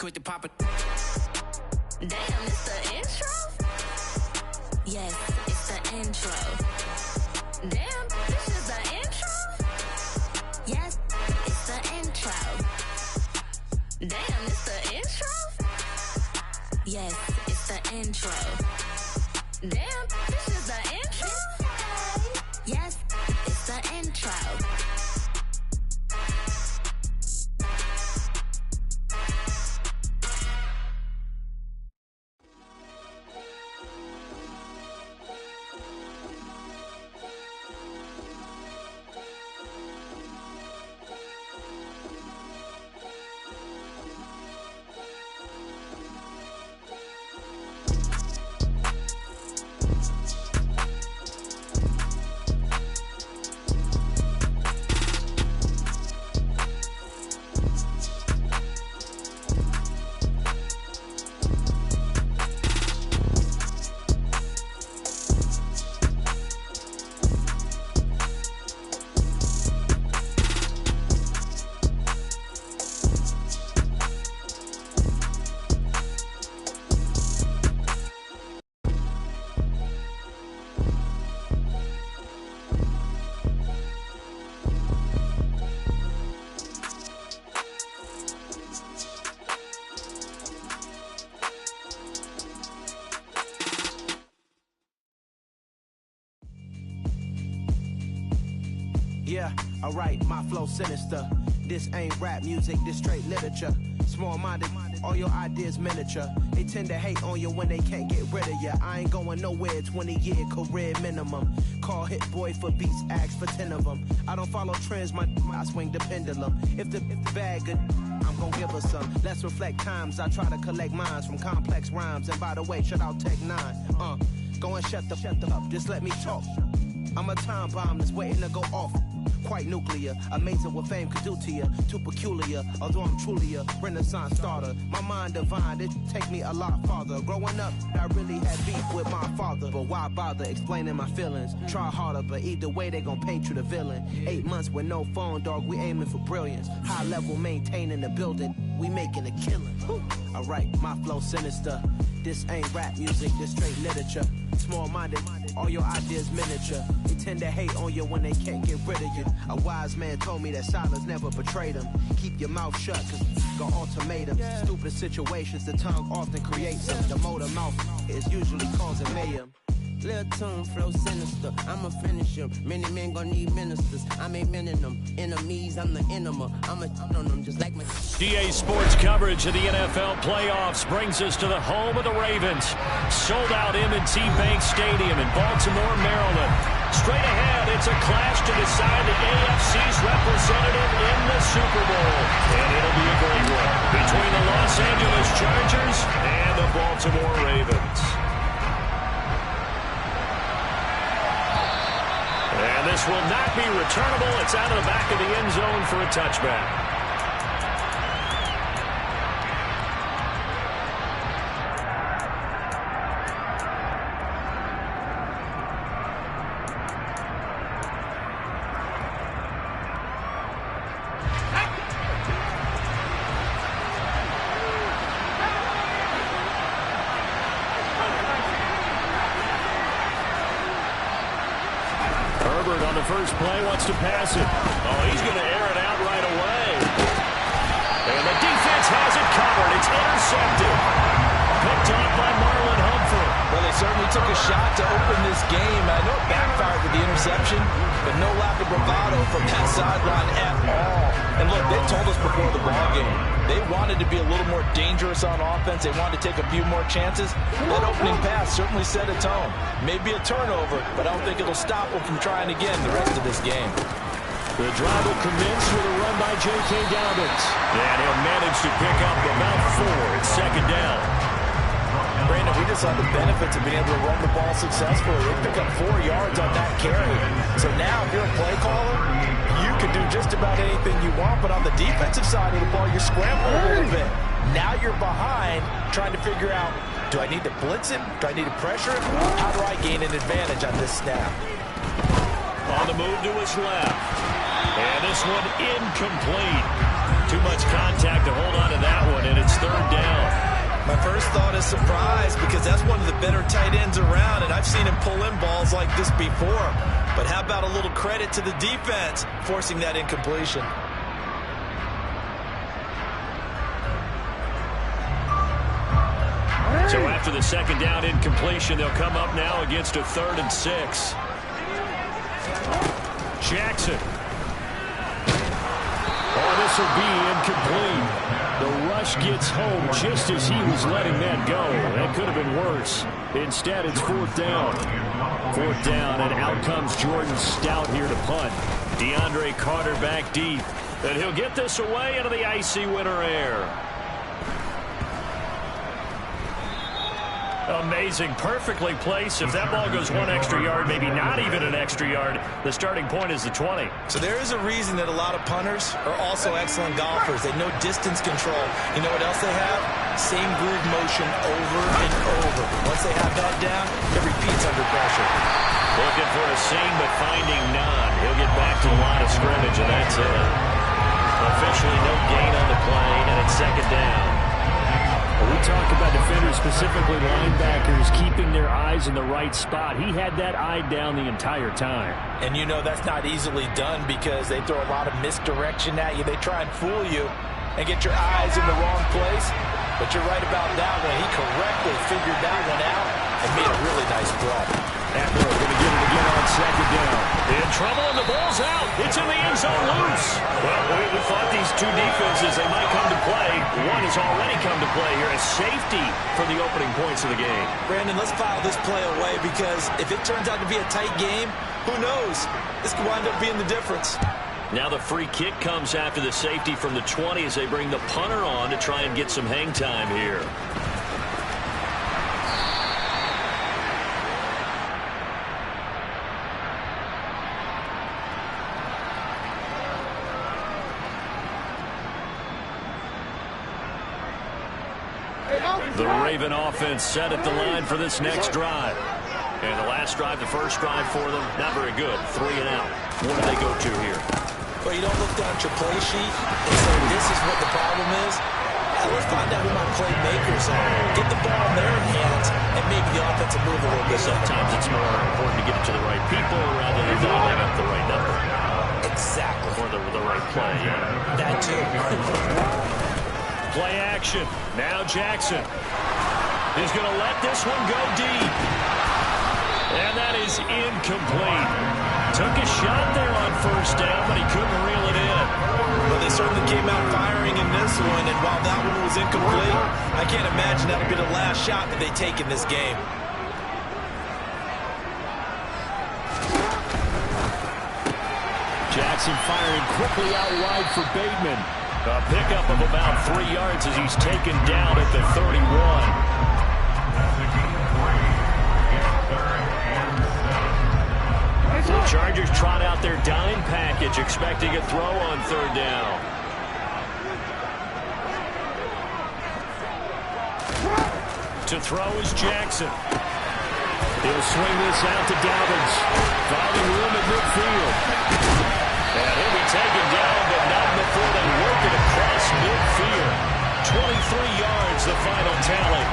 quick to pop it. Damn, it's the intro? Yes, it's the intro. Damn, this is the intro? Yes, it's the intro. Damn, it's the intro? Yes, it's the intro. Damn, this is the intro? Yes, it's the intro. Yeah, alright, my flow sinister. This ain't rap music, this straight literature. Small-minded, all your ideas miniature. They tend to hate on you when they can't get rid of you. I ain't going nowhere, 20-year career minimum. Call Hit Boy for beats, ask for 10 of them. I don't follow trends, I swing the pendulum. If the bag good, I'm gonna give her some. Let's reflect times, I try to collect minds from complex rhymes. And by the way, shout out Tech 9. Go and shut the up, just let me talk. I'm a time bomb that's waiting to go off. Quite nuclear, amazing what fame could do to you. Too peculiar, although I'm truly a renaissance starter. My mind divine, it take me a lot farther. Growing up, I really had beef with my father. But why bother explaining my feelings? Try harder, but either way they gon' paint you the villain. 8 months with no phone, dog, we aiming for brilliance. High level maintaining the building, we making a killing. Alright, my flow sinister. This ain't rap music, this straight literature. Small-minded, all your ideas miniature. They tend to hate on you when they can't get rid of you. A wise man told me that silence never betrayed him. Keep your mouth shut, cause got ultimatums. Stupid situations, the tongue often creates them. The motor mouth is usually causing mayhem. Lil' tune, flow sinister, I'ma finish him. Many men gon' need ministers, I ain't mending them. Enemies, I'm the enema, I'ma on them just like my... DA Sports coverage of the NFL playoffs brings us to the home of the Ravens. Sold out M&T Bank Stadium in Baltimore, Maryland. Straight ahead, it's a clash to decide the AFC's representative in the Super Bowl. And it'll be a great one between the Los Angeles Chargers and the Baltimore Ravens. And this will not be returnable. It's out of the back of the end zone for a touchback. On the first play, wants to pass it. Oh, he's going to air it out right away. And the defense has it covered. It's intercepted. Picked off by Marlon Humphrey. Well, they certainly took a shot to open this game. I know it backfired with the interception, but no lack of bravado from that sideline at all. And look, they told us before the ball game, they wanted to be a little more dangerous on offense. They wanted to take a few more chances. That opening pass certainly set a tone. Maybe a turnover, but I don't think it'll stop them from trying again the rest of this game. The drive will commence with a run by J.K. Dobbins. And he'll manage to pick up about 4. It's second down. Brandon, we just saw the benefits of being able to run the ball successfully. They pick up 4 yards on that carry. So now, if you're a play caller, you can do just about anything you want, but on the defensive side of the ball, you're scrambling a little bit. Now you're behind, trying to figure out, do I need to blitz him? Do I need to pressure him? How do I gain an advantage on this snap? On the move to his left. And this one incomplete. Too much contact to hold on to that one, and it's third down. My first thought is surprise, because that's one of the better tight ends around, and I've seen him pull in balls like this before. But how about a little credit to the defense forcing that incompletion? So after the second down incompletion, they'll come up now against a 3rd and 6. Jackson. Oh, this will be incomplete. The rush gets home just as he was letting that go. That could have been worse. Instead, it's 4th down. 4th down, and out comes Jordan Stout here to punt. DeAndre Carter back deep. And he'll get this away into the icy winter air. Amazing. Perfectly placed. If that ball goes 1 extra yard, maybe not even an extra yard, the starting point is the 20. So there is a reason that a lot of punters are also excellent golfers. They know distance control. You know what else they have? Same groove motion over and over. Once they have that down, it repeats under pressure. Looking for a seam, but finding none. He'll get back to the line of scrimmage, and that's it. Officially no gain on the play, and it's 2nd down. We talk about defenders, specifically linebackers, keeping their eyes in the right spot. He had that eye down the entire time. And you know that's not easily done because they throw a lot of misdirection at you. They try and fool you and get your eyes in the wrong place. But you're right about that one. He correctly figured that one out and made a really nice throw. Atmore going to get it again on 2nd down. In trouble, and the ball's out. It's in the end zone loose. Well, we thought these two defenses, they might come to play. One has already come to play here as safety for the opening points of the game. Brandon, let's file this play away because if it turns out to be a tight game, who knows? This could wind up being the difference. Now the free kick comes after the safety from the 20 as they bring the punter on to try and get some hang time here. The Raven offense set at the line for this next drive. And the last drive, the first drive for them, not very good. 3 and out. What do they go to here? Well, you don't look down at your play sheet and say this is what the problem is. Let's find out who my playmakers are. Get the ball in their hands and maybe the offensive move a little bit. Sometimes it's more important to get it to the right people rather than dialing up the right number. Exactly. Or the right play. That too. Play action. Now Jackson. He's going to let this one go deep. And that is incomplete. Took a shot there on 1st down, but he couldn't reel it in. Well, they certainly came out firing in this one, and while that one was incomplete, I can't imagine that'll be the last shot that they take in this game. Jackson firing quickly out wide for Bateman. A pickup of about 3 yards as he's taken down at the 31. The Chargers trot out their dime package, expecting a throw on 3rd down. To throw is Jackson. He'll swing this out to Dobbins. Finding room at midfield. And he'll be taken down, but not before they work it across midfield. 23 yards, the final tally.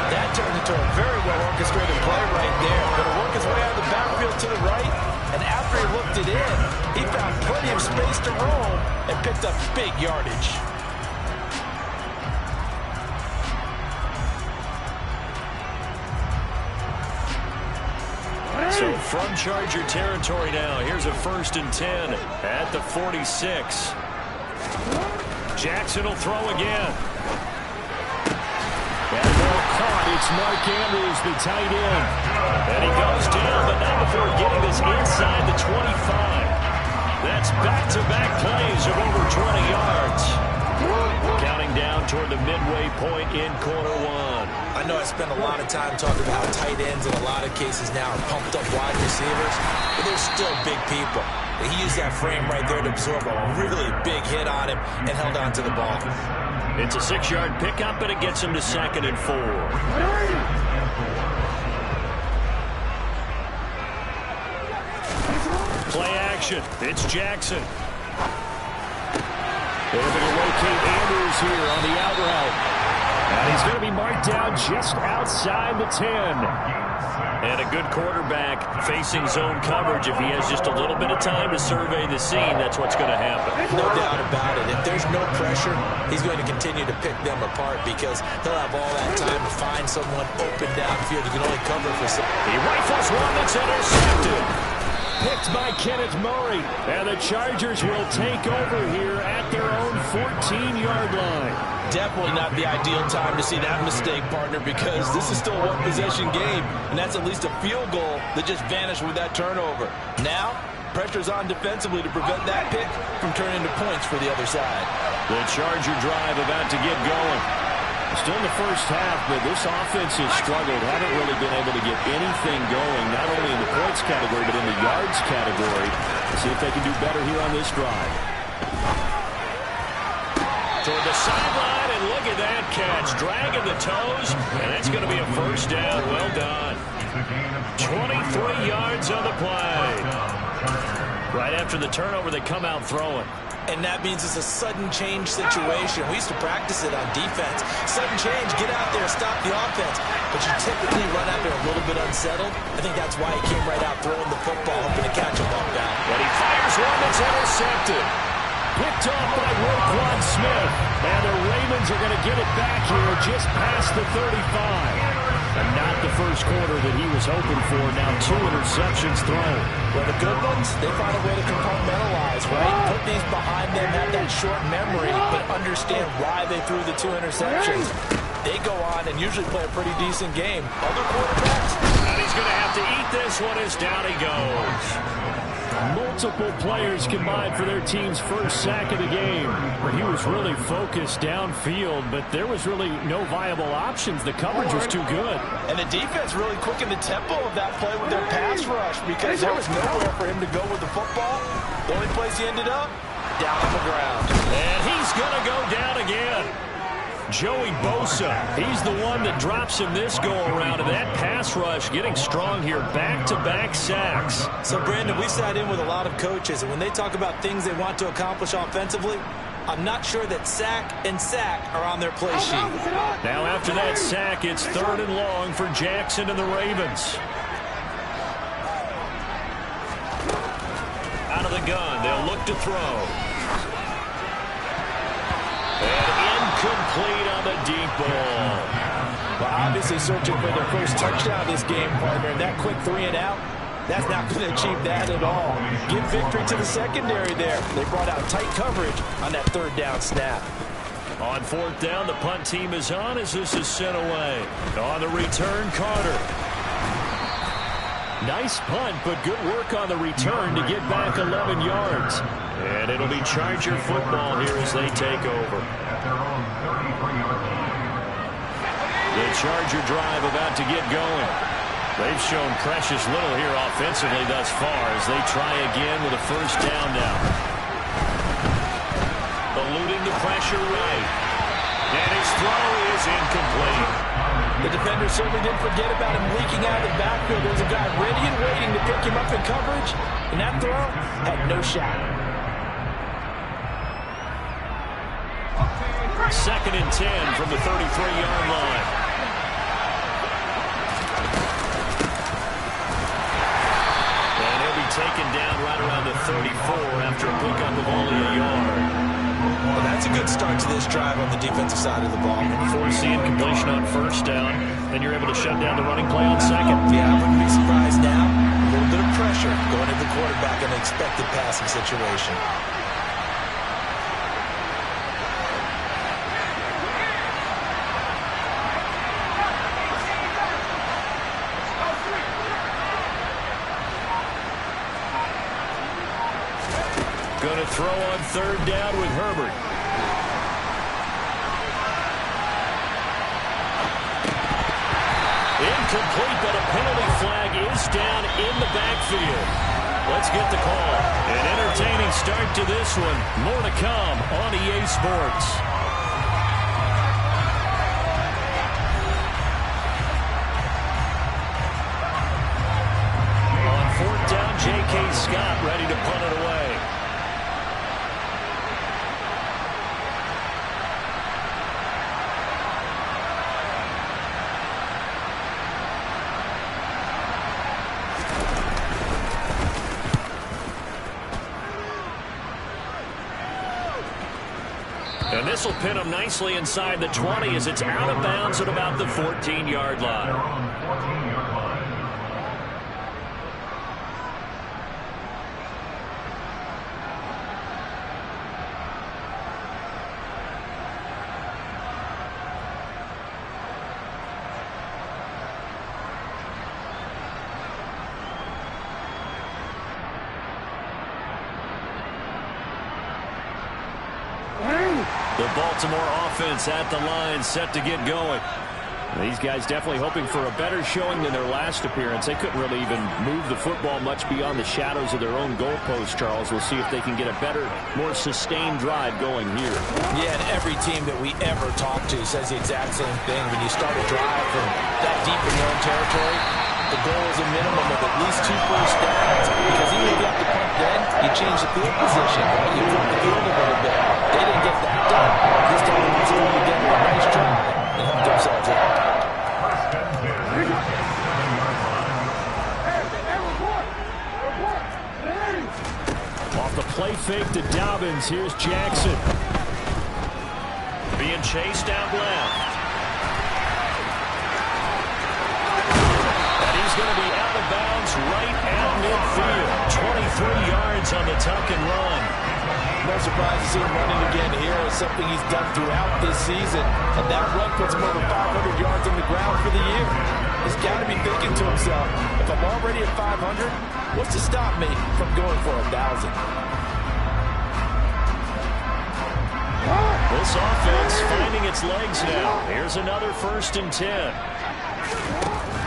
That turned into a very well-orchestrated play right there. Going to work his way out of the backfield to the right, and after he looked it in, he found plenty of space to roam and picked up big yardage. So from Charger territory now, here's a 1st and 10 at the 46. Jackson will throw again. That ball caught. It's Mark Andrews, the tight end. And he goes down, but not before getting this inside the 25. That's back-to-back plays of over 20 yards. Counting down toward the midway point in quarter 1. I know I spend a lot of time talking about how tight ends in a lot of cases now are pumped up wide receivers, but they're still big people. He used that frame right there to absorb a really big hit on him and held on to the ball. It's a 6-yard pickup, and it gets him to 2nd and 4. Play action. It's Jackson. They're able to locate Andrews here on the out route. And he's going to be marked down just outside the 10. And a good quarterback facing zone coverage. If he has just a little bit of time to survey the scene, that's what's going to happen. No doubt about it. If there's no pressure, he's going to continue to pick them apart because he'll have all that time to find someone open downfield. He can only cover for some. He rifles one that's intercepted. Picked by Kenneth Murray. And the Chargers will take over here at their own 14-yard line. Definitely not the ideal time to see that mistake, partner, because this is still a one-possession game, and that's at least a field goal that just vanished with that turnover. Now, pressure's on defensively to prevent that pick from turning into points for the other side. The Charger drive about to get going. Still in the first half, but this offense has struggled. Haven't really been able to get anything going, not only in the points category, but in the yards category. Let's see if they can do better here on this drive. Toward the sideline, and look at that catch. Dragging the toes, and that's going to be a first down. Well done. 23 yards on the play. Right after the turnover, they come out throwing. And that means it's a sudden change situation. We used to practice it on defense. Sudden change, get out there, stop the offense. But you typically run out there a little bit unsettled. I think that's why he came right out throwing the football, hoping to catch a ball down. But he fires one that's intercepted. Picked off by Roquan Smith. And the Ravens are going to get it back here just past the 35. And not the first quarter that he was hoping for. Now 2 interceptions thrown. Well, the good ones, they find a way to compartmentalize, right? Put these behind them, have that short memory, but understand why they threw the 2 interceptions. They go on and usually play a pretty decent game. Other quarterbacks, and he's going to have to eat this one as down he goes. Multiple players combined for their team's first sack of the game. He was really focused downfield, but there was really no viable options. The coverage was too good. And the defense really quickened the tempo of that play with their pass rush because there was nowhere for him to go with the football. The only place he ended up, down on the ground. And he's going to go down again. Joey Bosa, he's the one that drops him this go-around, and that pass rush getting strong here, back-to-back sacks. So, Brandon, we sat in with a lot of coaches, and when they talk about things they want to accomplish offensively, I'm not sure that sack and sack are on their play sheet. Now, after that sack, it's 3rd and long for Jackson and the Ravens. Out of the gun, they'll look to throw. Incomplete on the deep ball. Well, obviously searching for their first touchdown this game, partner. And that quick 3 and out, that's not going to achieve that at all. Give victory to the secondary there. They brought out tight coverage on that 3rd down snap. On 4th down, the punt team is on as this is sent away. On the return, Carter. Nice punt, but good work on the return to get back 11 yards. And it'll be Charger football here as they take over. The Charger drive about to get going. They've shown precious little here offensively thus far as they try again with a first down now. Eluding the pressure right. And his throw is incomplete. The defender certainly didn't forget about him leaking out of the backfield. There's a guy ready and waiting to pick him up in coverage, and that throw had no shot. 2nd and 10 from the 33-yard line. And he'll be taken down right around the 34 after a pickup of only a yard. Well, that's a good start to this drive on the defensive side of the ball. Forcing completion on first down, then you're able to shut down the running play on second. Yeah, I wouldn't be surprised now. A little bit of pressure going at the quarterback in an expected passing situation. Going to throw on 3rd down with Herbert. Incomplete, but a penalty flag is down in the backfield. Let's get the call. An entertaining start to this one. More to come on EA Sports. On 4th down, J.K. Scott ready to punt it away. And this will pin them nicely inside the 20 as it's out of bounds at about the 14-yard line. The Baltimore offense at the line, set to get going. These guys definitely hoping for a better showing than their last appearance. They couldn't really even move the football much beyond the shadows of their own goalpost, Charles. We'll see if they can get a better, more sustained drive going here. Yeah, and every team that we ever talk to says the exact same thing. When you start a drive from that deep in your own territory, the goal is a minimum of at least 2 first downs. Because even if you have to punt then, you change the field position. You put the field a little bit. They didn't get that done. This time they just put together a nice drive and helped themselves out. Off the play fake to Dobbins. Here's Jackson. Being chased out left. And he's going to be out of bounds right at midfield. 23 yards on the tuck and run. No surprise to see him running again here. It's something he's done throughout this season. And that run puts him over 500 yards on the ground for the year. He's got to be thinking to himself, if I'm already at 500, what's to stop me from going for 1,000? This offense finding its legs now. Here's another 1st and 10.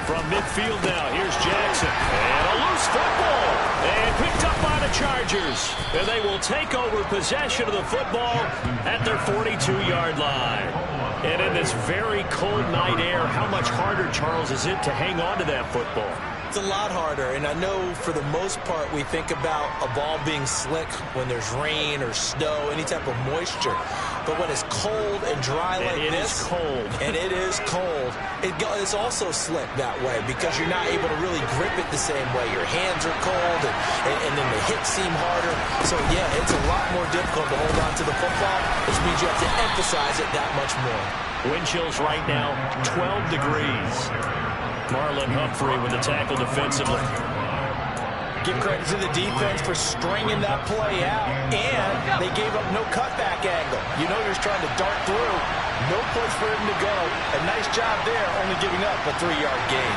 From midfield now, here's Jackson. And a loose football. And picked up by the Chargers. And they will take over possession of the football at their 42-yard line. And in this very cold night air, how much harder, Charles, is it to hang on to that football? It's a lot harder, and I know for the most part we think about a ball being slick when there's rain or snow, any type of moisture. But when it's cold and dry like this, and it is cold, it's also slick that way because you're not able to really grip it the same way. Your hands are cold, and then the hits seem harder. So, yeah, it's a lot more difficult to hold on to the football, which means you have to emphasize it that much more. Wind chills right now, 12 degrees. Marlon Humphrey with the tackle defensively. Give credit to the defense for stringing that play out, and they gave up no cutback angle. You know you're trying to dart through. No place for him to go. A nice job there, only giving up a 3-yard gain.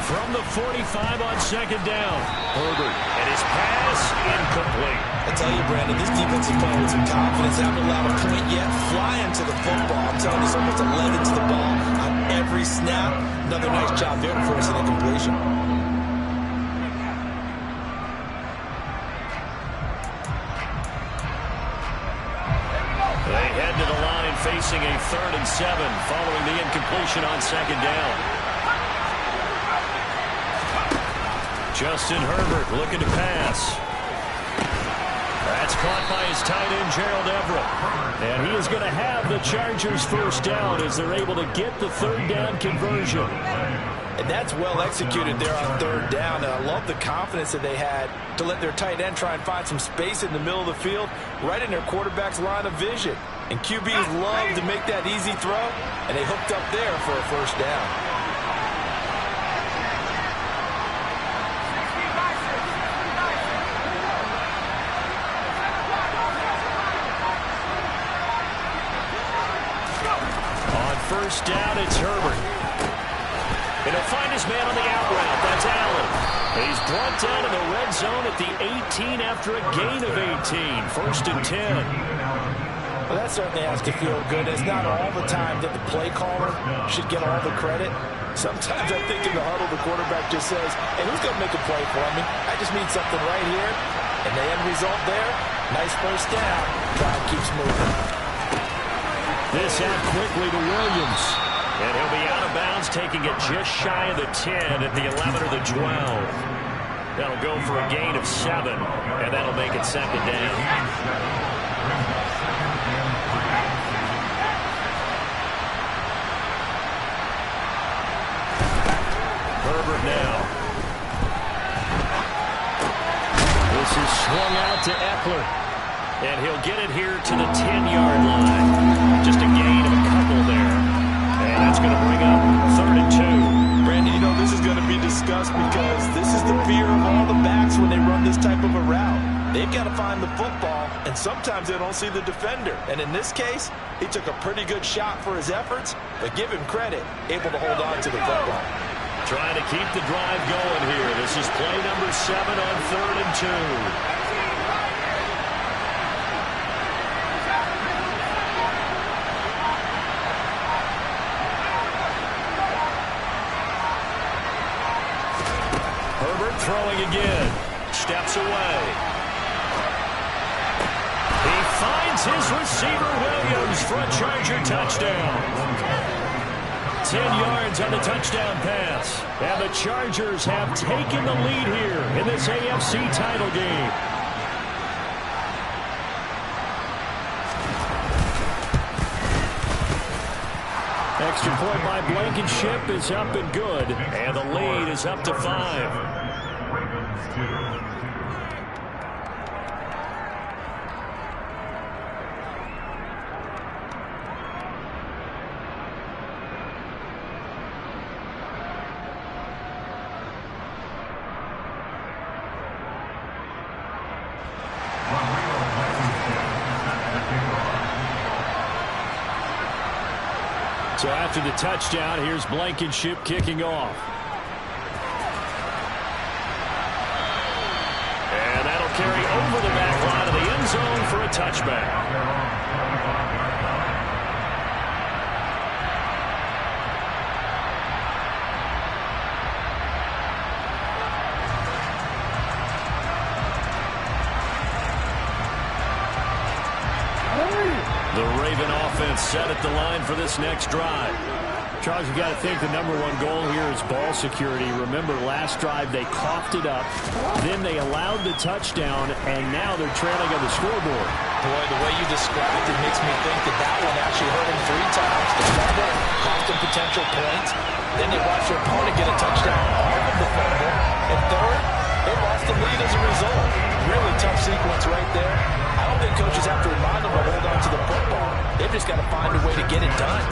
From the 45 on 2nd down. Herbert, and his pass incomplete. I tell you, Brandon, this defense is playing with some confidence. Haven't allowed a point yet. Flying to the football. I'm telling you, it's almost 11 to the ball on every snap. Another nice job there for us in the completion. They head to the line facing a 3rd and 7 following the incompletion on 2nd down. Justin Herbert looking to pass. That's caught by his tight end, Gerald Everett. And he is going to have the Chargers 1st down as they're able to get the 3rd down conversion. And that's well executed there on 3rd down. And I love the confidence that they had to let their tight end try and find some space in the middle of the field, right in their quarterback's line of vision. And QBs love to make that easy throw, and they hooked up there for a 1st down. First down, it's Herbert. And he'll find his man on the out route. That's Allen. He's brought down in the red zone at the 18 after a gain of 18. 1st and 10. Well, that certainly has to feel good. It's not all the time that the play caller should get all the credit. Sometimes I think in the huddle, the quarterback just says, hey, who's going to make a play for me? I just need something right here. And the end result there, nice 1st down. Drive keeps moving. This out quickly to Williams. And he'll be out of bounds, taking it just shy of the 10 at the 11 or the 12. That'll go for a gain of 7, and that'll make it 2nd down. And he'll get it here to the 10-yard line. Just a gain of a couple there. And that's going to bring up 3rd and 2. Brandon, you know this is going to be discussed because this is the fear of all the backs when they run this type of a route. They've got to find the football, and sometimes they don't see the defender. And in this case, he took a pretty good shot for his efforts, but give him credit, able to hold on to the football. Trying to keep the drive going here. This is play number 7 on 3rd and 2. Throwing again. Steps away. He finds his receiver, Williams, for a Charger touchdown. 10 yards on the touchdown pass. And the Chargers have taken the lead here in this AFC title game. Extra point by Blankenship is up and good. And the lead is up to 5. So after the touchdown, here's Blankenship kicking off. And that'll carry over the back line of the end zone for a touchback. The Raven offense set at the line for this next drive. Charles, you got to think the #1 goal here is ball security. Remember, last drive they coughed it up, then they allowed the touchdown, and now they're trailing on the scoreboard. Boy, the way you described it makes me think that one actually hurt him 3 times. The fumble cost them potential points. Then they watched their opponent get a touchdown off of the fumble. And third, they lost the lead as a result. Really tough sequence right there. I don't think coaches have to remind them to hold on to the football. They've just got to find a way to get it done.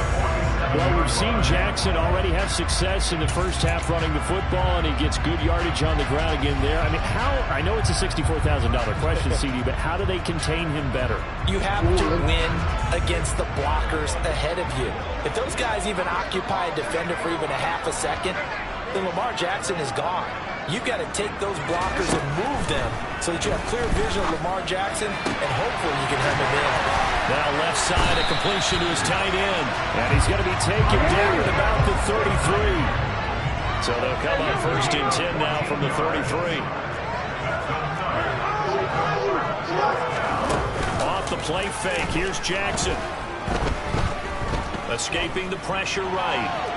Well, we've seen Jackson already have success in the first half running the football, and he gets good yardage on the ground again there. I mean, I know it's a $64,000 question, CD, but how do they contain him better? You have to win against the blockers ahead of you. If those guys even occupy a defender for even a half a second, then Lamar Jackson is gone. You've got to take those blockers and move them so that you have clear vision of Lamar Jackson, and hopefully you can hem him in. Now left side, a completion to his tight end. And he's going to be taken down at about the 33. So they'll come up 1st and 10 now from the 33. Off the play fake, here's Jackson. Escaping the pressure right.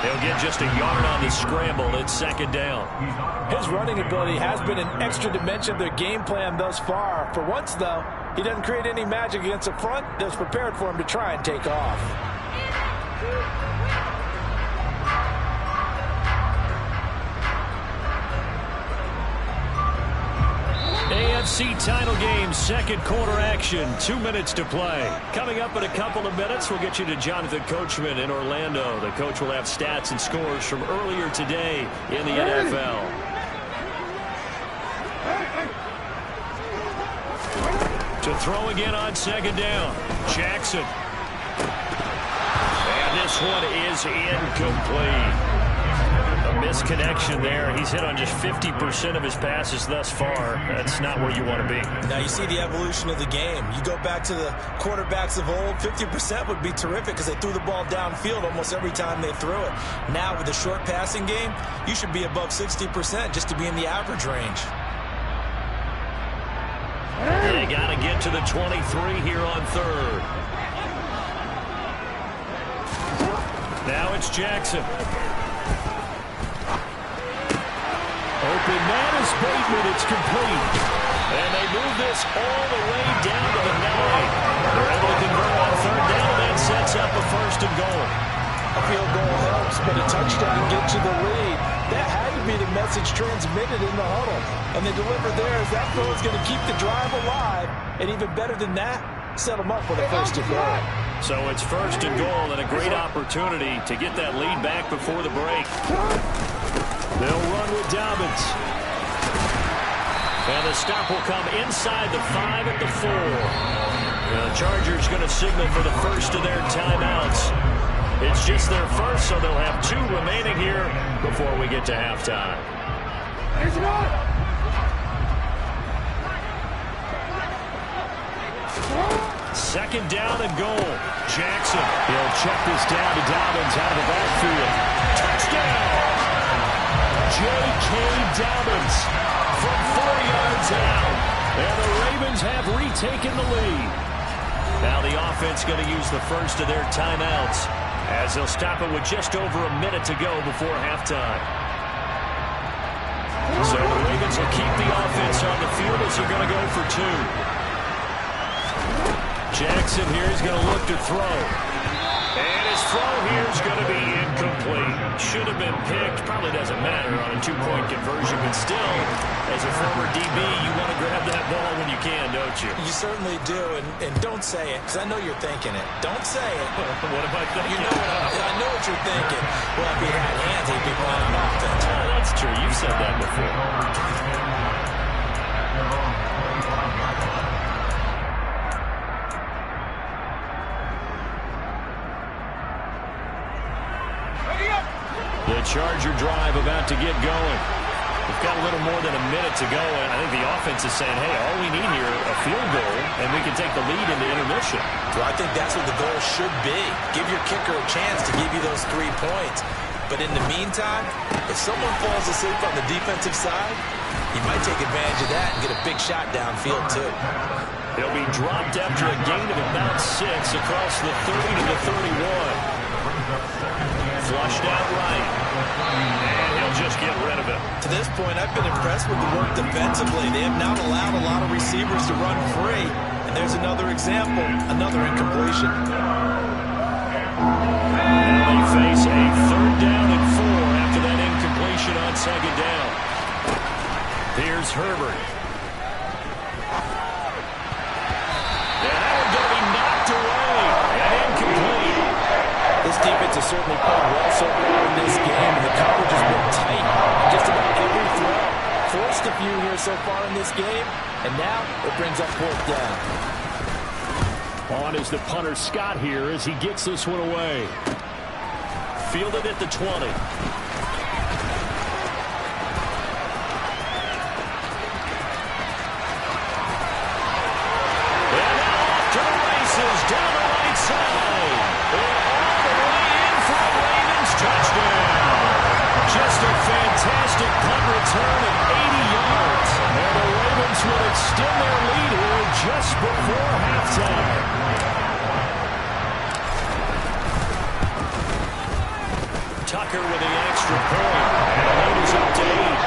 They'll get just a yard on the scramble. It's 2nd down. His running ability has been an extra dimension of their game plan thus far. For once, though, he doesn't create any magic against the front that's prepared for him to try and take off. AFC title game, 2nd quarter action, 2 minutes to play. Coming up in a couple of minutes, we'll get you to Jonathan Coachman in Orlando. The coach will have stats and scores from earlier today in the NFL. To throw again on 2nd down, Jackson. And this one is incomplete. Misconnection there. He's hit on just 50% of his passes thus far. That's not where you want to be. Now you see the evolution of the game. You go back to the quarterbacks of old, 50% would be terrific because they threw the ball downfield almost every time they threw it. Now with the short passing game, you should be above 60% just to be in the average range. They got to get to the 23 here on 3rd. Now it's Jackson. Open man is Bateman. It's complete. And they move this all the way down to the 9. They're able to convert on 3rd down. That sets up a 1st and goal. A field goal helps, but a touchdown gets you the lead. That had to to be the message transmitted in the huddle. And they deliver theirs. That throw is going to keep the drive alive. And even better than that, set them up with a first and goal. So it's first and goal and a great opportunity to get that lead back before the break. They'll run with Dobbins. And the stop will come inside the 5 at the 4. The Chargers going to signal for the first of their timeouts. It's just their first, so they'll have 2 remaining here before we get to halftime. Second down and goal. Jackson. He'll check this down to Dobbins out of the backfield. Touchdown! J.K. Dobbins from 4 yards out. And the Ravens have retaken the lead. Now the offense going to use the first of their timeouts as they'll stop it with just over a minute to go before halftime. So the Ravens will keep the offense on the field as they're going to go for 2. Jackson here is going to look to throw. And his throw here is going to be incomplete. Should have been picked. Probably doesn't matter on a 2-point conversion. But still, as a former DB, you want to grab that ball when you can, don't you? You certainly do. And don't say it, because I know you're thinking it. Don't say it. What am I thinking? I know what you're thinking. Well, if he had hands, he'd be playing on offense. That's true. You've said that before. The Charger drive about to get going. We've got a little more than a minute to go, and I think the offense is saying, hey, all we need here, a field goal, and we can take the lead into intermission. Well, I think that's what the goal should be. Give your kicker a chance to give you those 3 points. But in the meantime, if someone falls asleep on the defensive side, he might take advantage of that and get a big shot downfield, too. He'll be dropped after a gain of about 6 across the 30 to the 31. Flushed out right. And he'll just get rid of it. To this point, I've been impressed with the work defensively. They have not allowed a lot of receivers to run free. And there's another example, another incompletion. Now they face a 3rd down and 4 after that incompletion on 2nd down. Here's Herbert. And that one's going to be knocked away. And incomplete. This defense has certainly played well so far in this game, and the coverage has been tight on just about every throw. Forced a few here so far in this game, and now it brings up 4th down. On is the punter Scott here as he gets this one away. Fielded at the 20. And now off to the races down the right side. Touchdown. Just a fantastic punt return of 80 yards. And the Ravens will extend their lead here just before halftime. Tucker with the extra point. And the lead is up to 8.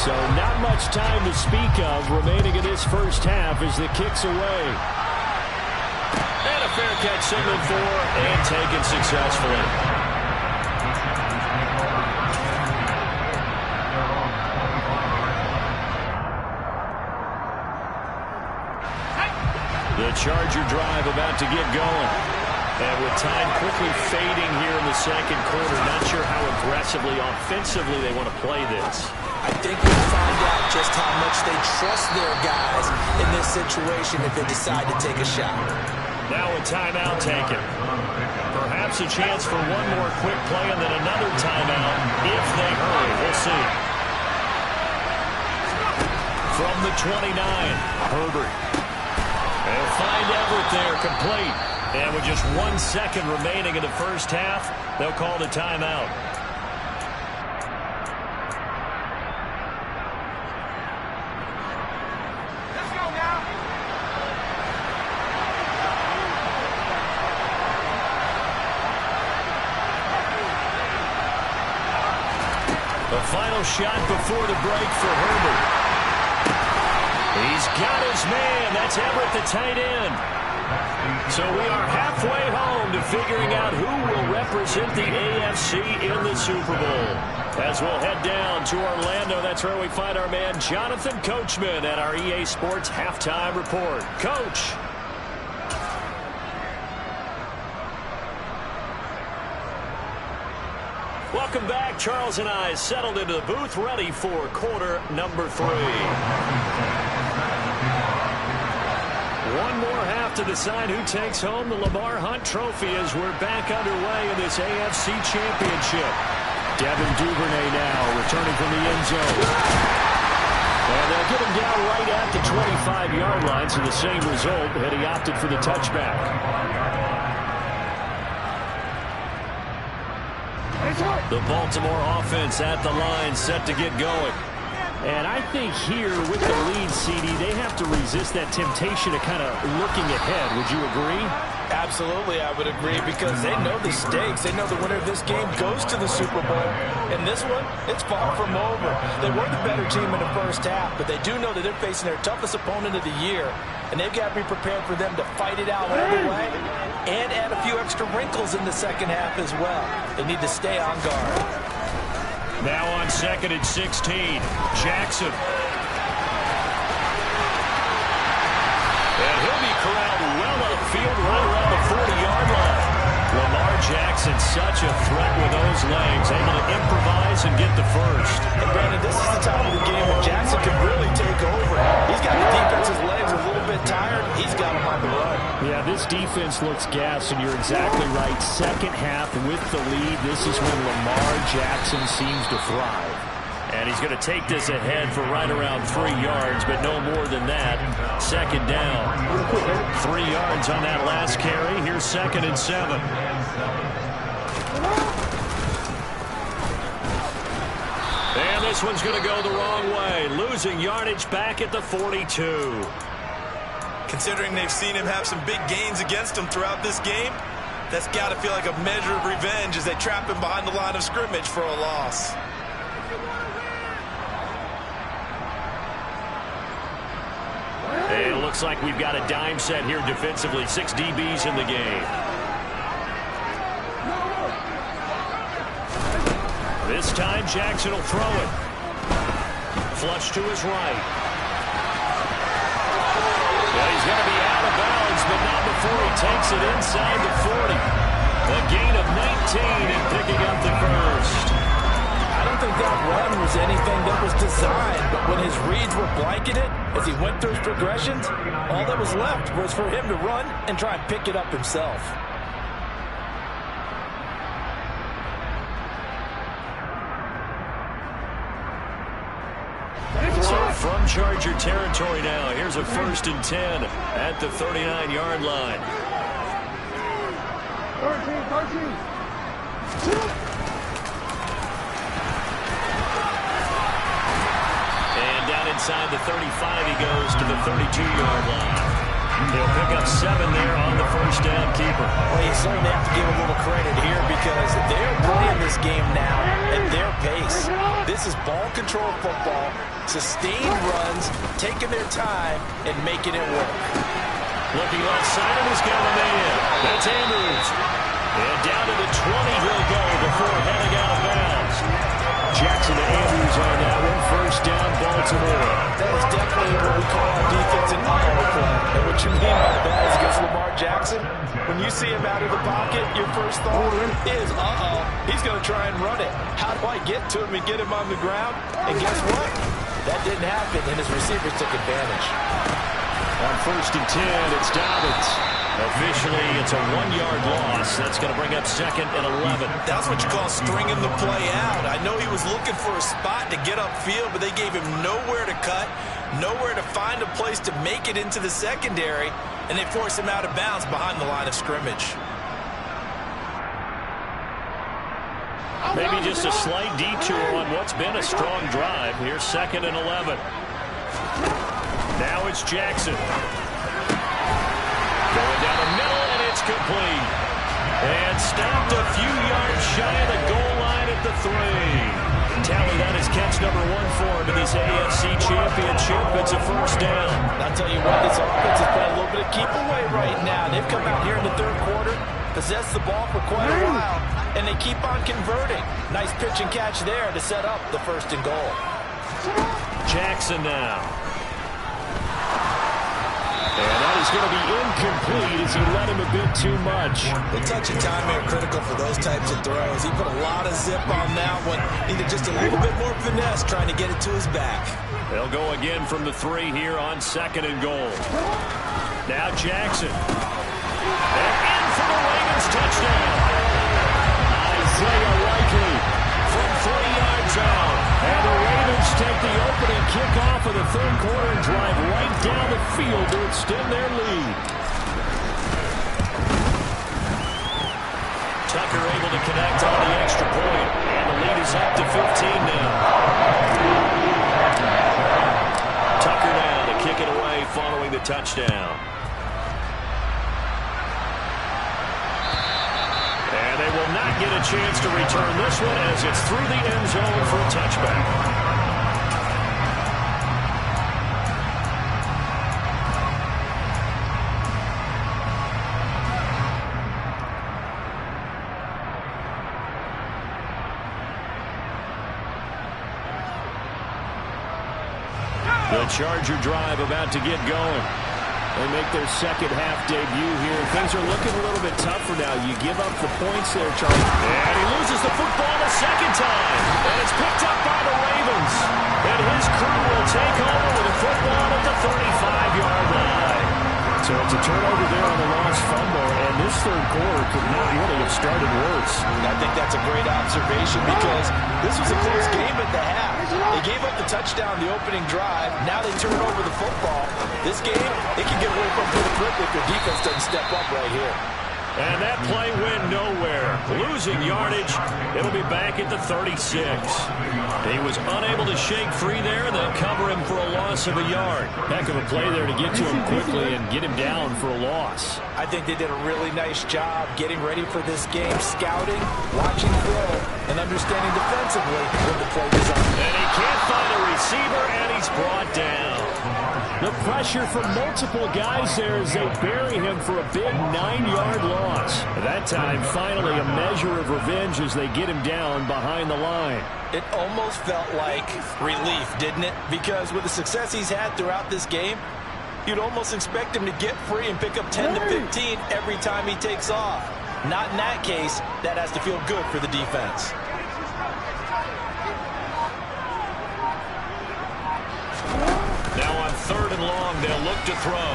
So not much time to speak of remaining in this first half as the kick's away. And a fair catch signaled for and taken successfully. The Charger drive about to get going. And with time quickly fading here in the 2nd quarter, not sure how aggressively, offensively they want to play this. I think we'll find out just how much they trust their guys in this situation if they decide to take a shot. Now a timeout taken. Perhaps a chance for one more quick play and then another timeout if they hurry. We'll see. From the 29, Herbert. They'll find Everett there, complete. And with just 1 second remaining in the first half, they'll call the timeout. The final shot before the break for Herbert. He's got his man. That's Everett, the tight end. So we are halfway home to figuring out who will represent the AFC in the Super Bowl. As we'll head down to Orlando, that's where we find our man Jonathan Coachman at our EA Sports Halftime Report. Coach. Welcome back. Charles and I settled into the booth, ready for quarter number 3. One more half to decide who takes home the Lamar Hunt Trophy as we're back underway in this AFC Championship. Devin Duvernay now returning from the end zone. And they'll get him down right at the 25-yard line, so the same result had he opted for the touchback. The Baltimore offense at the line, set to get going. And I think here with the lead, CD, they have to resist that temptation of kind of looking ahead. Would you agree? Absolutely, I would agree, because they know the stakes. They know the winner of this game goes to the Super Bowl. And this one, it's far from over. They were the better team in the first half, but they do know that they're facing their toughest opponent of the year. And they've got to be prepared for them to fight it out all the way and add a few extra wrinkles in the second half as well. They need to stay on guard. Now on 2nd and 16, Jackson. And he'll be corralled well upfield right around the 40-yard line. Lamar Jackson, such a threat with those legs, able to improvise and get the first. And Brandon, this is the time of the game where Jackson can really take over. He's got the defense's legs a little bit tired. He's got him on the run. Yeah, this defense looks gassed, and you're exactly right. Second half with the lead, this is when Lamar Jackson seems to thrive. And he's going to take this ahead for right around 3 yards, but no more than that. Second down. 3 yards on that last carry. Here's 2nd and 7. And this one's going to go the wrong way. Losing yardage back at the 42. Considering they've seen him have some big gains against him throughout this game, that's got to feel like a measure of revenge as they trap him behind the line of scrimmage for a loss. It looks like we've got a dime set here defensively. 6 DBs in the game. This time Jackson will throw it. Flush to his right. Well, he's going to be out of bounds, but not before he takes it inside the 40. A gain of 19 and picking up the first. I don't think that run was anything that was designed, but when his reads were blanketed, as he went through his progressions, all that was left was for him to run and try and pick it up himself. So from Charger territory now, here's a 1st and 10 at the 39-yard line. 13. Inside the 35, he goes to the 32-yard line. He'll pick up 7 there on the first down keeper. Well, you certainly have to give a little credit here because they're playing this game now at their pace. This is ball control football, sustained runs, taking their time, and making it work. Looking left side, and he's got a man. That's Andrews. And down to the 20 he'll go before heading out of bounds. Jackson to Andrews on that one. First down, Baltimore. That is definitely what we call our defense in auto play. And what you mean by that is against Lamar Jackson, when you see him out of the pocket, your first thought is, he's going to try and run it. How do I get to him and get him on the ground? And guess what? That didn't happen, and his receivers took advantage. On 1st and 10, it's Dobbins. Officially, it's a 1-yard loss. That's going to bring up 2nd and 11. That's what you call stringing the play out. I know he was looking for a spot to get upfield, but they gave him nowhere to cut, nowhere to find a place to make it into the secondary, and they forced him out of bounds behind the line of scrimmage. Maybe just a slight detour on what's been a strong drive. Here's 2nd and 11. Now it's Jackson. Going down the middle, and it's complete. And stopped a few yards shy of the goal line at the 3. tally that is catch number 1 for him in this AAC championship. It's a first down. I'll tell you what, this offense is playing a little bit of keep away right now. They've come out here in the third quarter, possessed the ball for quite a while, and they keep on converting. Nice pitch and catch there to set up the first and goal. Jackson now. And that is going to be incomplete as he let him a bit too much. The touch and timing are critical for those types of throws. He put a lot of zip on that one. Needed just a little bit more finesse trying to get it to his back. They'll go again from the 3 here on second and goal. Now Jackson. And in for the Ravens touchdown. Isaiah Likely from 3 yards out. And the Ravens take the opening kickoff of the third quarter and drive right down the field to extend their lead. Tucker able to connect on the extra point. And the lead is up to 15 now. Tucker now to kick it away following the touchdown. And they will not get a chance to return this one as it's through the end zone for a touchback. The Charger drive about to get going. They make their second half debut here. Things are looking a little bit tougher now. You give up the points there, Charlie. And he loses the football a second time. And it's picked up by the Ravens. And his crew will take over with the football at the 35-yard line. So it's a turnover there on the lost fumble. And this third quarter could not really have started worse. I think that's a great observation because this was a close game at the half. They gave up the touchdown the opening drive. Now they turn over the football. This game, they can get away from pretty quickly if their defense doesn't step up right here. And that play went nowhere. Losing yardage. It'll be back at the 36. He was unable to shake free there, and they'll cover him for a loss of a yard. Heck of a play there to get to him quickly and get him down for a loss. I think they did a really nice job getting ready for this game, scouting, watching film, and understanding defensively when the play was on. And he can't find a receiver, and he's brought down. The pressure from multiple guys there as they bury him for a big 9-yard loss. That time, finally, a measure of revenge as they get him down behind the line. It almost felt like relief, didn't it? Because with the success he's had throughout this game, you'd almost expect him to get free and pick up 10 to 15 every time he takes off. Not in that case. That has to feel good for the defense. Now on third and long, they'll look to throw.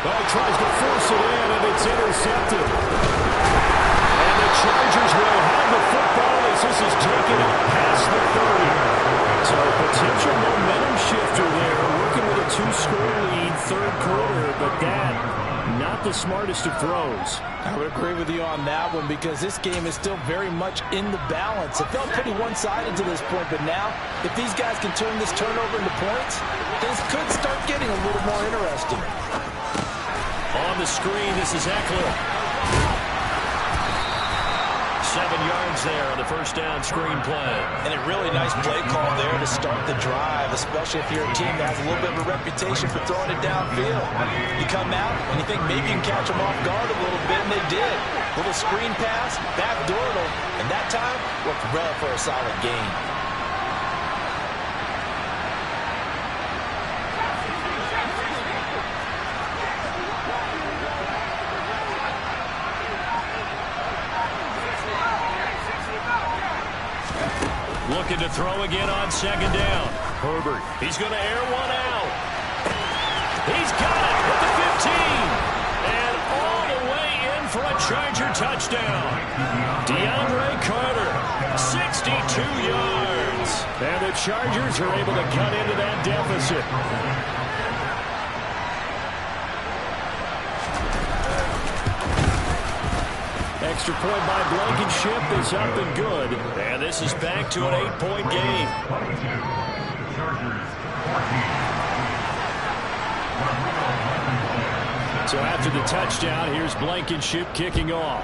Oh, he tries to force it in, and it's intercepted. And the Chargers will have the football as this is taken up past the 30. So a potential momentum shifter there, working with a 2-score lead, third quarter, but that, not the smartest of throws. I would agree with you on that one because this game is still very much in the balance. It felt pretty one-sided to this point, but now, if these guys can turn this turnover into points, things could start getting a little more interesting. On the screen, this is Eckler. 7 yards there on the first down screen play. And a really nice play call there to start the drive, especially if you're a team that has a little bit of a reputation for throwing it downfield. You come out and you think maybe you can catch them off guard a little bit, and they did. Little screen pass, backdoor, and that time worked well for a solid gain. Looking to throw again on second down. Herbert, he's going to air one out. He's got it at the 15. And all the way in for a Charger touchdown. DeAndre Carter, 62 yards. And the Chargers are able to cut into that deficit. Extra point by Blankenship is up and good. And this is back to an 8-point game. So after the touchdown, here's Blankenship kicking off.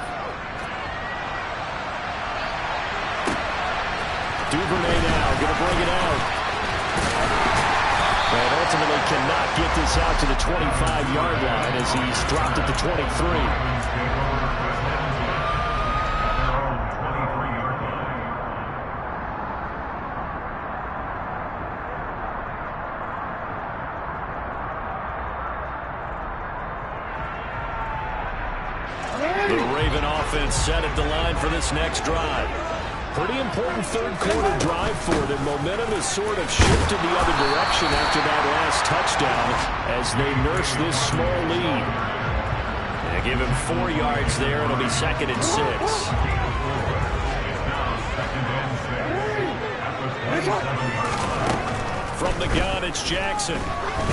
cannot get this out to the 25-yard line as he's dropped at the 23. The Raven offense set at the line for this next drive. Pretty important third-quarter drive for them. Momentum has sort of shifted the other direction after that last touchdown as they nurse this small lead. They give him 4 yards there. It'll be 2nd and 6. From the gun, it's Jackson.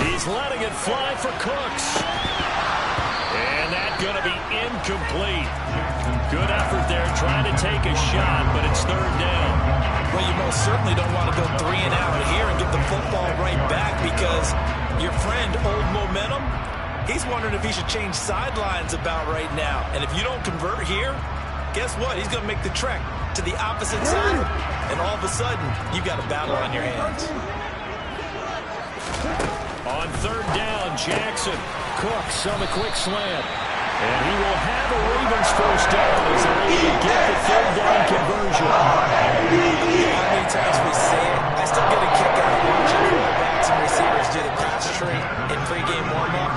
He's letting it fly for Cooks. And that's going to be incomplete. Good effort there trying to take a shot, but it's 3rd down. Well, you most certainly don't want to go 3 and out here and get the football right back because your friend, Old Momentum, he's wondering if he should change sidelines about right now. And if you don't convert here, guess what? He's going to make the trek to the opposite side. And all of a sudden, you got a battle on your hands. On 3rd down, Jackson. Cooks on the quick slant. And he will have a Ravens first down as they're able to get the 3rd down conversion. How many times we say it, I still get a kick out of watching quarterbacks and receivers do the pass tree in pregame warm-up.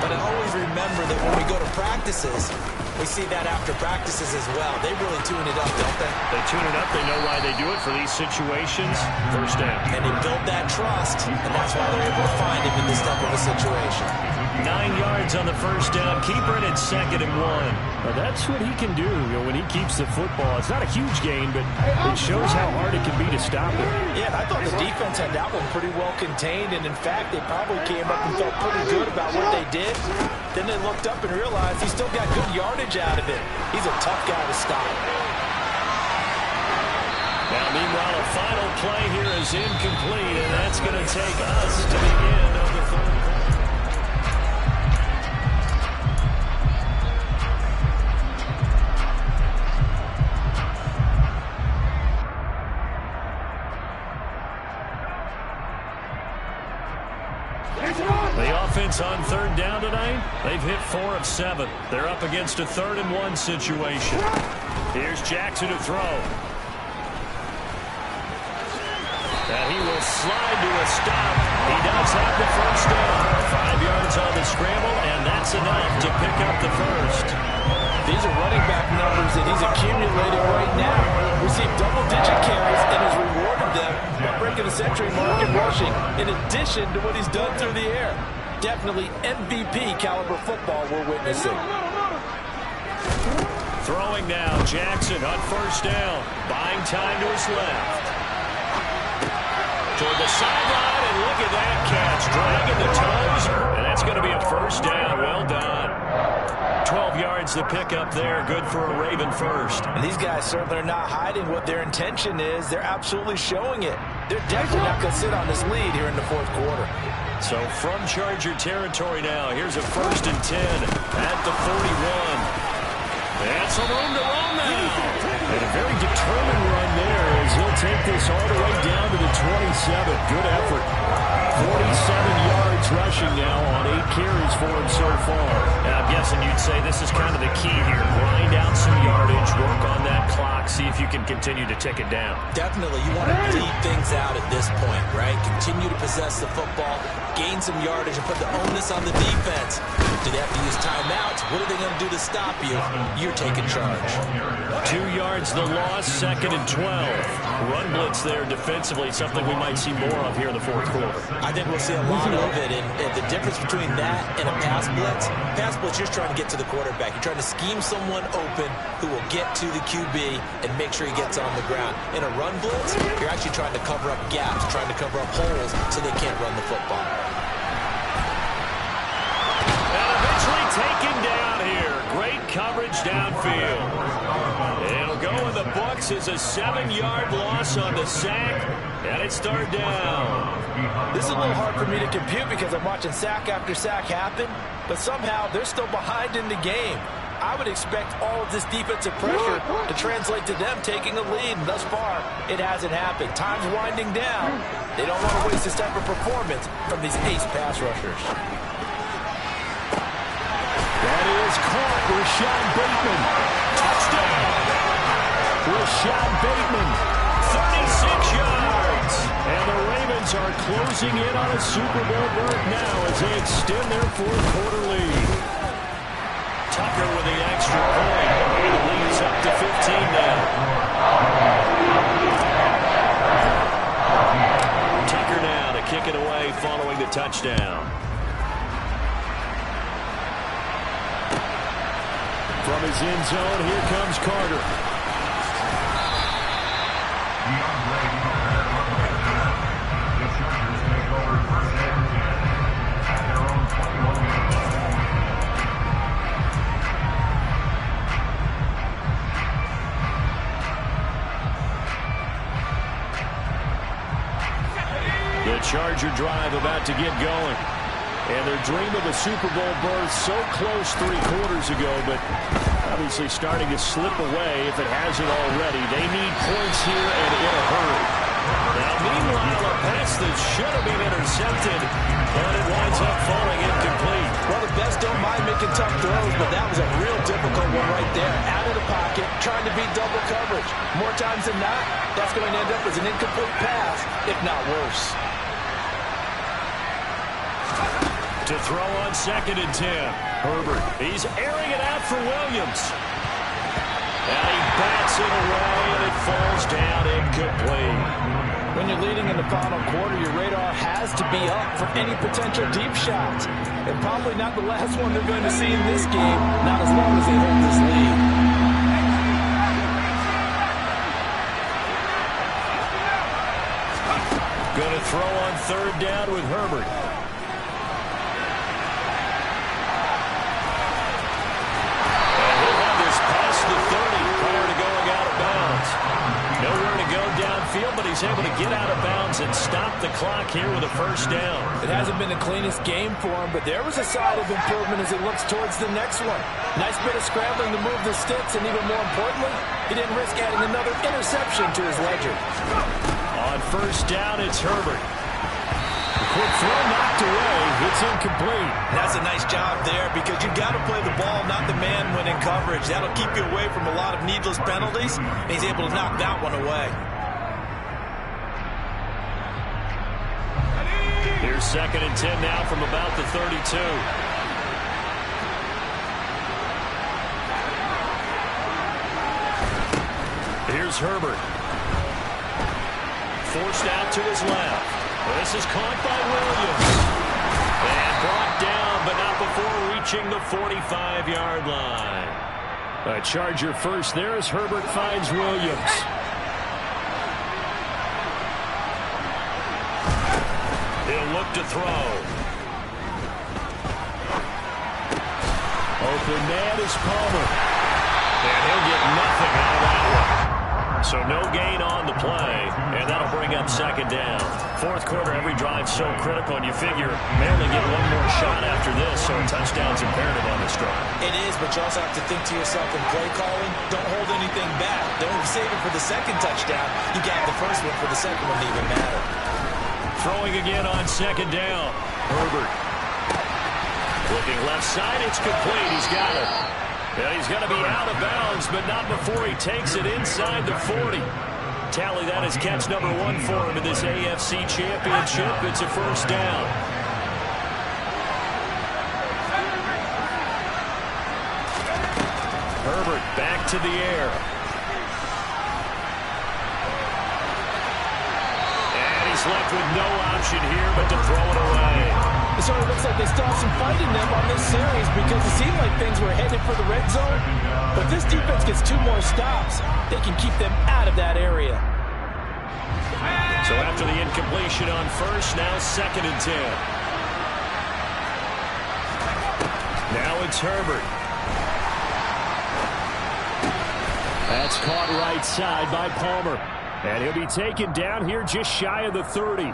But I always remember that when we go to practices, we see that after practices as well. They really tune it up, don't they? They tune it up. They know why they do it for these situations. First down. And they build that trust, and that's why they're able to find him in this type of a situation. 9 yards on the first down. Keeper in at 2nd and 1. Well, that's what he can do, when he keeps the football. It's not a huge gain, but it shows how hard it can be to stop it. Yeah, I thought the defense had that one pretty well contained, and in fact, they probably came up and felt pretty good about what they did. Then they looked up and realized he still got good yardage out of it. He's a tough guy to stop. Now, meanwhile, a final play here is incomplete, and that's going to take us to the end of the 3rd quarter. The offense on 3rd down tonight, they've hit 4 of 7. They're up against a 3rd and 1 situation. Here's Jackson to throw. And he will slide to a stop. He does have the first down. 5 yards on the scramble, and that's enough to pick up the first. These are running back numbers that he's accumulating right now. Received double-digit carries and has rewarded them by breaking the century mark in rushing, in addition to what he's done through the air. Definitely MVP caliber football we're witnessing. Throwing now, Jackson on 1st down. Buying time to his left. Toward the sideline, and look at that catch. Dragging the toes, and that's going to be a first down. Well done. 12 yards to pick up there. Good for a Raven first. And these guys certainly are not hiding what their intention is. They're absolutely showing it. They're definitely not going to sit on this lead here in the 4th quarter. So from Charger territory now, here's a 1st and 10 at the 41. And some room to run now. And a very determined run there as he'll take this all the way down to the 27. Good effort. 47 yards rushing now on 8 carries for him so far. And I'm guessing you'd say this is kind of the key here. Grind out some yardage, work on that clock, see if you can continue to tick it down. Definitely. You want to bleed things out at this point, right? Continue to possess the football, gain some yardage, and put the onus on the defense. Do they have to use timeouts? What are they going to do to stop you? You're taking charge. 2 yards the loss, 2nd and 12. Run blitz there defensively, something we might see more of here in the 4th quarter. I think we'll see a lot of it, and the difference between that and a pass blitz, you're just trying to get to the quarterback. You're trying to scheme someone open who will get to the QB and make sure he gets on the ground. In a run blitz, you're actually trying to cover up gaps, trying to cover up holes so they can't run the football. And eventually taken down here. Great coverage downfield. It'll go in the books as a 7-yard loss on the sack, and it's 3rd down. This is a little hard for me to compute because I'm watching sack after sack happen, but somehow they're still behind in the game. I would expect all of this defensive pressure to translate to them taking a lead, and thus far, it hasn't happened. Time's winding down, They don't want to waste this type of performance from these ace pass rushers. That is caught. Rashad Bateman. Touchdown. Rashad Bateman, 36 yards. And the Ravens are closing in on a Super Bowl berth now as they extend their fourth-quarter lead. Tucker with the extra point. The lead's up to 15 now. Tucker now to kick it away following the touchdown. From his end zone, here comes Carter. The Charger drive about to get going. And their dream of a Super Bowl berth so close 3 quarters ago, but obviously starting to slip away if it hasn't already. They need points here and in a hurry. Now, meanwhile, a pass that should have been intercepted, but it winds up falling incomplete. Well, the best don't mind making tough throws, but that was a real difficult one right there. Out of the pocket, trying to beat double coverage. More times than not, that's going to end up as an incomplete pass, if not worse. To throw on 2nd and 10. Herbert. He's airing it out for Williams. And he bats it away, and it falls down incomplete. When you're leading in the final quarter, your radar has to be up for any potential deep shots. And probably not the last one they're going to see in this game, not as long as they hold this lead. Going to throw on 3rd down with Herbert. Nowhere to go downfield, but he's able to get out of bounds and stop the clock here with a 1st down. It hasn't been the cleanest game for him, but there was a side of improvement as he looks towards the next one. Nice bit of scrambling to move the sticks, and even more importantly, he didn't risk adding another interception to his ledger. On 1st down, it's Herbert. The quick throw knocked away. It's incomplete. That's a nice job there because you've got to play the ball, not the man when in coverage. That'll keep you away from a lot of needless penalties, and he's able to knock that one away. Here's 2nd and 10 now from about the 32. Here's Herbert. Forced out to his left. This is caught by Williams. And brought down, but not before reaching the 45-yard line. A Charger first there as Herbert finds Williams. He'll look to throw. Open man is Palmer. And he'll get nothing out of that one. So no gain on the play, and that'll bring up 2nd down. 4th quarter, every drive so critical, and you figure may only get one more shot after this, so a touchdown's imperative on this drive. It is, but you also have to think to yourself in play calling, don't hold anything back. Don't save it for the 2nd touchdown. You got the 1st one for the 2nd one to even matter. Throwing again on 2nd down. Herbert. Looking left side, it's complete. He's got it. And he's going to be out of bounds, but not before he takes it inside the 40. Tally that as catch number 1 for him in this AFC Championship. It's a 1st down. Herbert back to the air. And he's left with no option here but to throw it away. So it looks like they still have some fight in them on this series because it seemed like things were headed for the red zone. But if this defense gets 2 more stops, they can keep them out of that area. So after the incompletion on 1st, now 2nd and 10. Now it's Herbert. That's caught right side by Palmer. And he'll be taken down here just shy of the 30.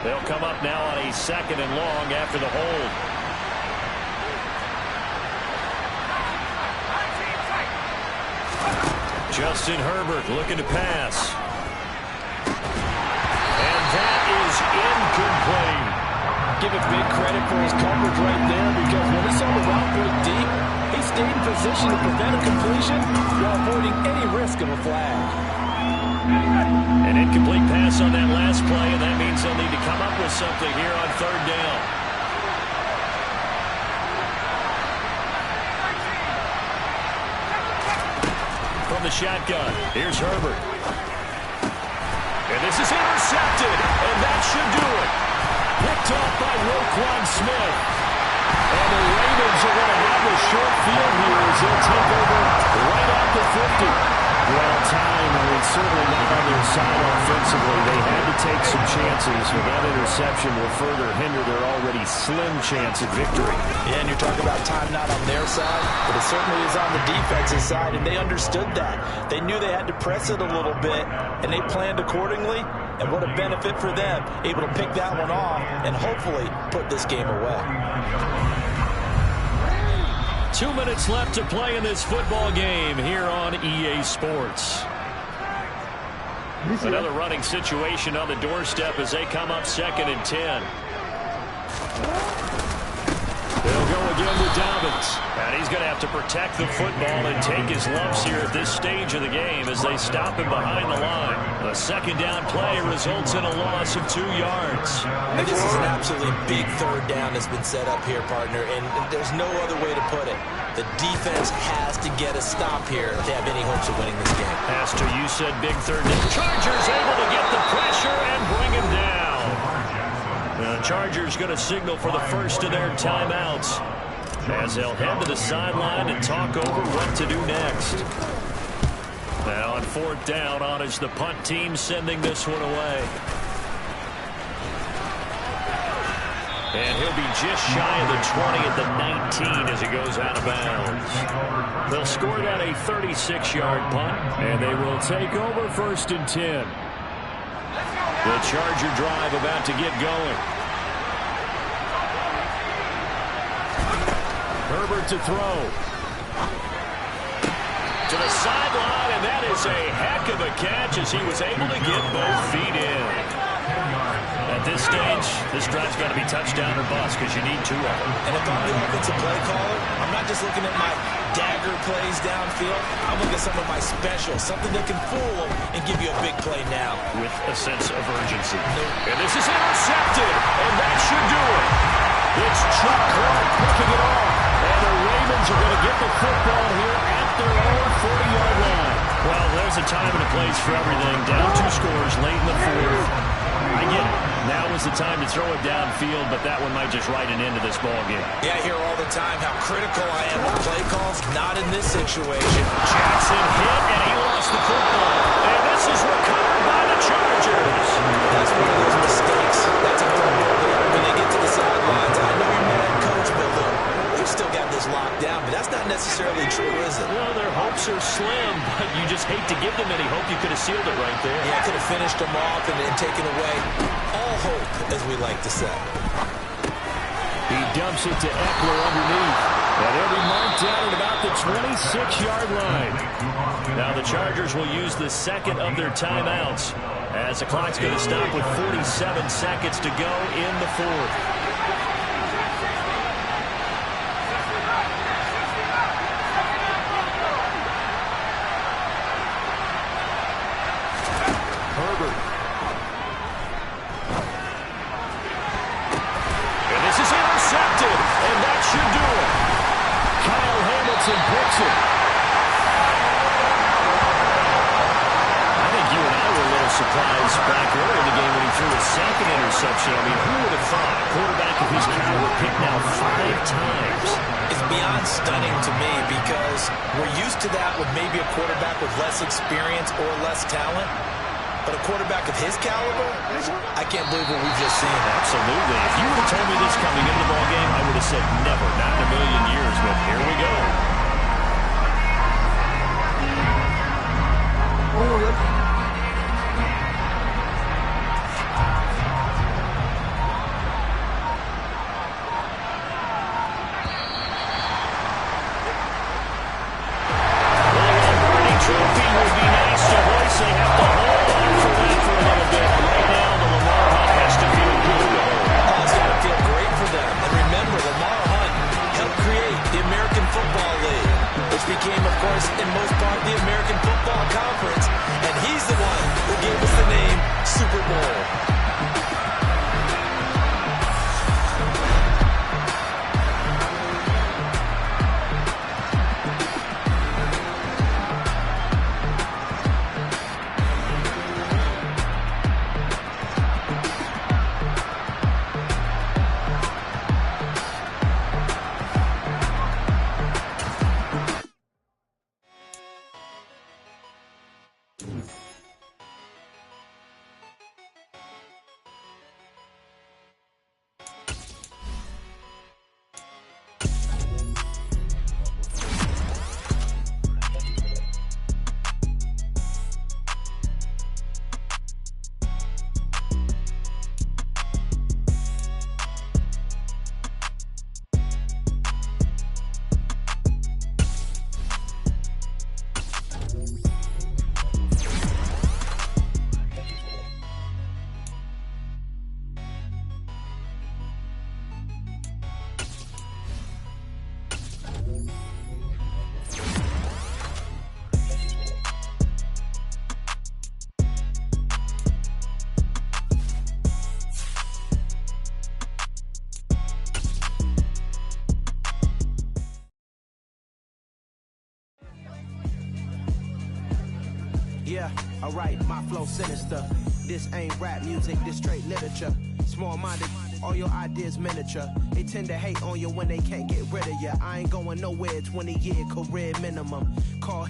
They'll come up now on a 2nd and long after the hold. Justin Herbert looking to pass. And that is incomplete. Give it big credit for his coverage right there, because when he saw the route break deep, he stayed in position to prevent a completion while avoiding any risk of a flag. An incomplete pass on that last play, and that means they'll need to come up with something here on third down. From the shotgun, here's Herbert. And this is intercepted, and that should do it. Picked off by Roquan Smith. And the Ravens are going to have a short field here as they'll take over right at the 50. Well, time was certainly not on their side offensively. They had to take some chances, but that interception will further hinder their already slim chance at victory. Yeah, and you're talking about time not on their side, but it certainly is on the defensive side, and they understood that. They knew they had to press it a little bit, and they planned accordingly, and what a benefit for them, able to pick that one off and hopefully put this game away. 2 minutes left to play in this football game here on EA Sports. Another running situation on the doorstep as they come up 2nd and 10. They'll go again with Dobbins. And he's going to have to protect the football and take his lumps here at this stage of the game as they stop him behind the line. A second down play results in a loss of 2 yards. And this is an absolutely big third down that's been set up here, partner, and there's no other way to put it. The defense has to get a stop here to have any hopes of winning this game. Pastor, you said big third down. Chargers able to get the pressure and bring him down. The Chargers going to signal for the first of their timeouts as they'll head to the sideline and talk over what to do next. Now on 4th down, on is the punt team sending this one away. And he'll be just shy of the 20 at the 19 as he goes out of bounds. They'll score that a 36-yard punt, and they will take over 1st and 10. The Charger drive about to get going. Herbert to throw. To the sideline, and that is a heck of a catch as he was able to get both feet in. At this stage, this drive's got to be touchdown or bust because you need 2 of them. And if I'm the offensive play caller, I'm not just looking at my dagger plays downfield. I'm looking at some of my specials, something that can fool them and give you a big play now. With a sense of urgency. And this is intercepted, and that should do it. It's Chuck Clark picking it off. And the Ravens are going to get the football here at their own 40-yard line. Well, there's a time and a place for everything. Down 2 scores late in the 4th. I get it. Now is the time to throw it downfield, but that one might just write an end to this ball game. Yeah, I hear all the time how critical I am with play calls. Not in this situation. Jackson hit, and he lost the football. And this is recovered by the Chargers. That's one of those mistakes. That's a fumble. When they get to the sidelines, I know you're mad, coach, but look, we've still got this locked down. But that's not necessarily true, is it? Well, their hopes are slim, but you just hate to give them any hope. You could have sealed it right there. Yeah, could have finished them off and taken away all hope, as we like to say. He dumps it to Eckler underneath. And he'll be marked down at about the 26-yard line. Now the Chargers will use the second of their timeouts as the clock's going to stop with 47 seconds to go in the 4th. Surprise back early in the game when he threw his second interception. I mean, who would have thought a quarterback of his caliber picked now 5 times? It's beyond stunning to me because we're used to that with maybe a quarterback with less experience or less talent. But a quarterback of his caliber, I can't believe what we've just seen. Absolutely. If you would have told me this coming into the ballgame, I would have said never, not in a million years. But here we go. Yeah, alright, my flow sinister. This ain't rap music, this straight literature. Small-minded, all your ideas miniature. They tend to hate on you when they can't get rid of you. I ain't going nowhere, 20-year career minimum. Call